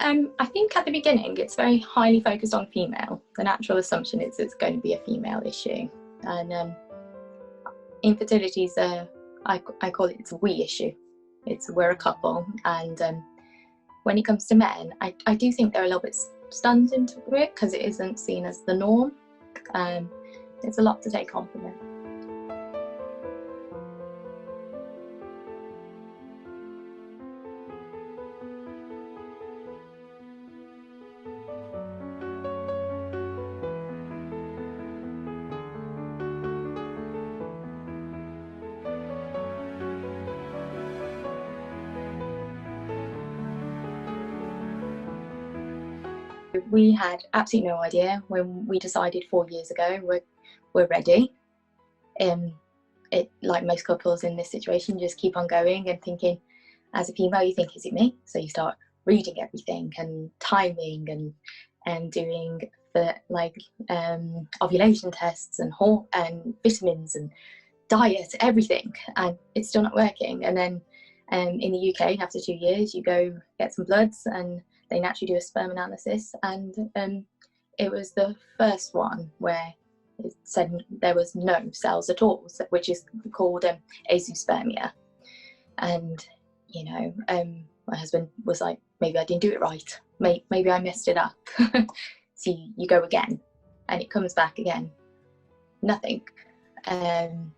I think at the beginning it's very highly focused on female. The natural assumption is it's going to be a female issue, and infertility is I call it's a we issue. We're a couple, and when it comes to men, I do think they're a little bit stunned into it because it isn't seen as the norm. It's a lot to take on from them. We had absolutely no idea when we decided 4 years ago we're ready. It, like most couples in this situation, just keep on going and thinking, as a female you think, is it me? So you start reading everything and timing and doing the ovulation tests and vitamins and diet, everything, and it's still not working. And then in the UK, after 2 years, you go get some bloods and they naturally do a sperm analysis, and it was the first one where it said there was no cells at all, which is called azoospermia. And my husband was like, maybe I didn't do it right, maybe I messed it up. So you go again and it comes back again, nothing. And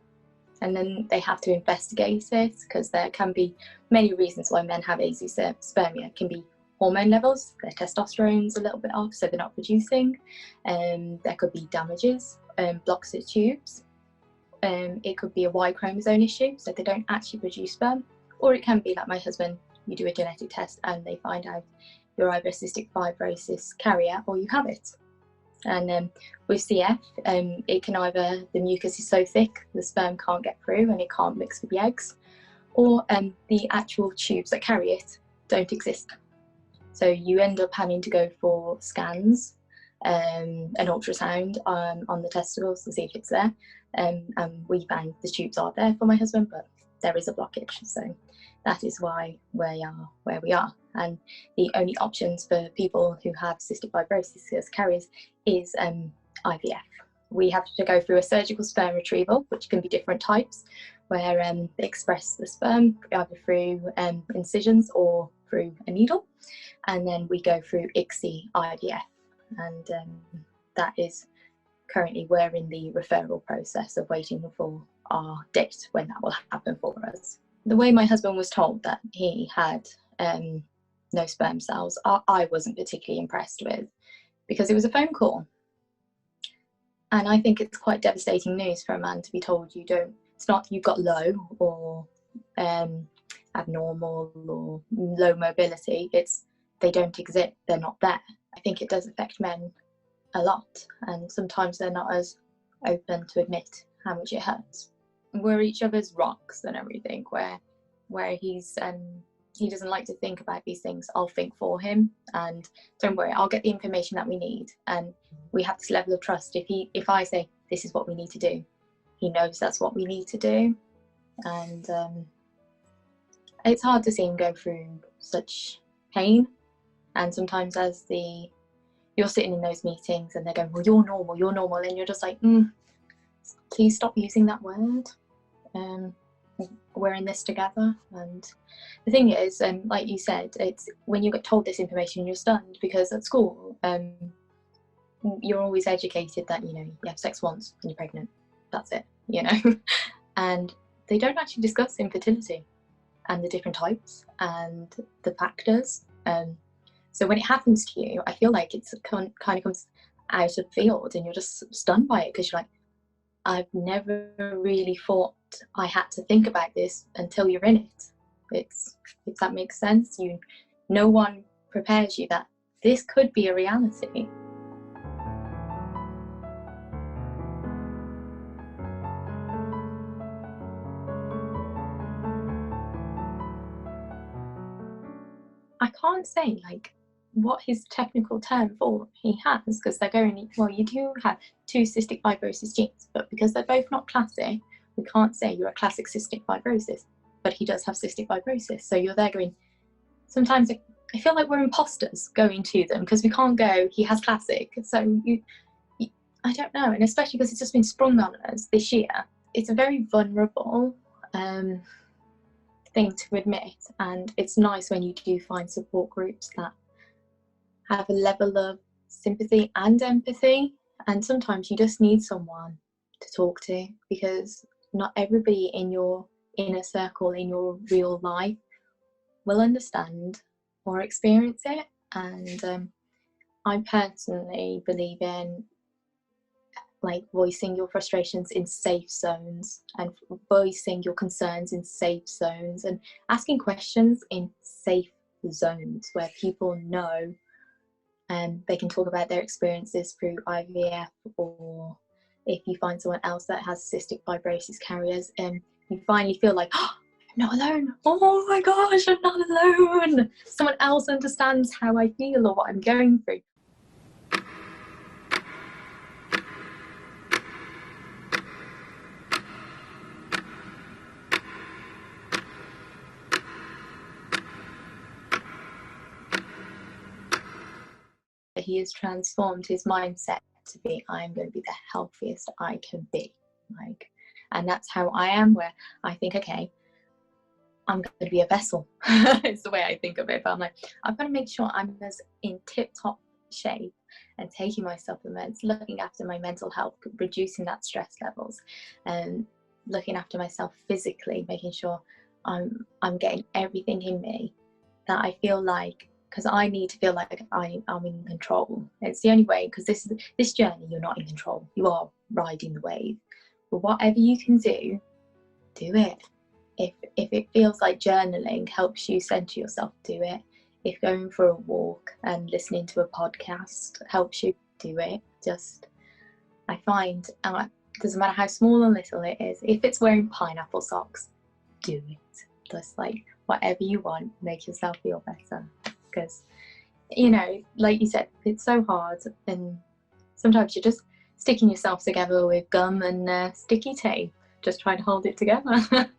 then they have to investigate it, because there can be many reasons why men have azoospermia. It can be hormone levels, their testosterone's a little bit off, so they're not producing. There could be damages, blocks of tubes. It could be a Y chromosome issue, so they don't actually produce sperm. Or it can be like my husband, you do a genetic test and they find out you're either a cystic fibrosis carrier or you have it. And with CF, it can either, the mucus is so thick the sperm can't get through and it can't mix with the eggs, or the actual tubes that carry it don't exist. So you end up having to go for scans, an ultrasound on the testicles to see if it's there. And we found the tubes are there for my husband, but there is a blockage. So that is why we are where we are. And the only options for people who have cystic fibrosis as carriers is IVF. We have to go through a surgical sperm retrieval, which can be different types, where they express the sperm either through incisions or through a needle, and then we go through ICSI IVF, and that is currently we're in the referral process of waiting for our date when that will happen for us. The way my husband was told that he had no sperm cells, I wasn't particularly impressed with, because it was a phone call, and I think it's quite devastating news for a man to be told it's not you've got low or abnormal or low mobility, it's they don't exist, they're not there. I think it does affect men a lot, and sometimes they're not as open to admit how much it hurts. We're each other's rocks and everything, where he doesn't like to think about these things, I'll think for him, and don't worry, I'll get the information that we need. And we have this level of trust. If I say this is what we need to do, he knows that's what we need to do. And it's hard to see him go through such pain. And sometimes you're sitting in those meetings and they're going, well, you're normal, and you're just like, please stop using that word. We're in this together. And the thing is, like you said, it's when you get told this information, you're stunned, because at school you're always educated that you have sex once and you're pregnant, that's it, and they don't actually discuss infertility and the different types and the factors. So when it happens to you, I feel like it's kind of comes out of field and you're just stunned by it, because you're like, I've never really thought I had to think about this until you're in it. If that makes sense, no one prepares you that this could be a reality. I can't say what his technical term for he has, because they're going, well, you do have 2 cystic fibrosis genes, but because they're both not classic, we can't say you're a classic cystic fibrosis, but he does have cystic fibrosis. So you're there going, sometimes I feel like we're imposters going to them because we can't go, he has classic. So I don't know. And especially because it's just been sprung on us this year. It's a very vulnerable thing to admit. And it's nice when you do find support groups that have a level of sympathy and empathy. And sometimes you just need someone to talk to, because not everybody in your inner circle, in your real life, will understand or experience it. And I personally believe in like voicing your frustrations in safe zones, and voicing your concerns in safe zones, and asking questions in safe zones where people know and they can talk about their experiences through IVF, or if you find someone else that has cystic fibrosis carriers and you finally feel like, oh, I'm not alone. Oh my gosh, I'm not alone. Someone else understands how I feel or what I'm going through. He has transformed his mindset to be, I'm going to be the healthiest I can be. And that's how I am, where I think, okay, I'm going to be a vessel. It's the way I think of it. But I'm like, I've got to make sure I'm as in tip-top shape and taking my supplements, looking after my mental health, reducing that stress levels, and looking after myself physically, making sure I'm getting everything in me that I feel like, because I need to feel like I'm in control. It's the only way, because this journey, you're not in control. You are riding the wave. But whatever you can do it. If it feels like journaling helps you center yourself, do it. If going for a walk and listening to a podcast helps you, do it. Just, I find, doesn't matter how small or little it is, if it's wearing pineapple socks, do it. Just like whatever you want, make yourself feel better. Because, you know, like you said, it's so hard, and sometimes you're just sticking yourself together with gum and sticky tape, just trying to hold it together.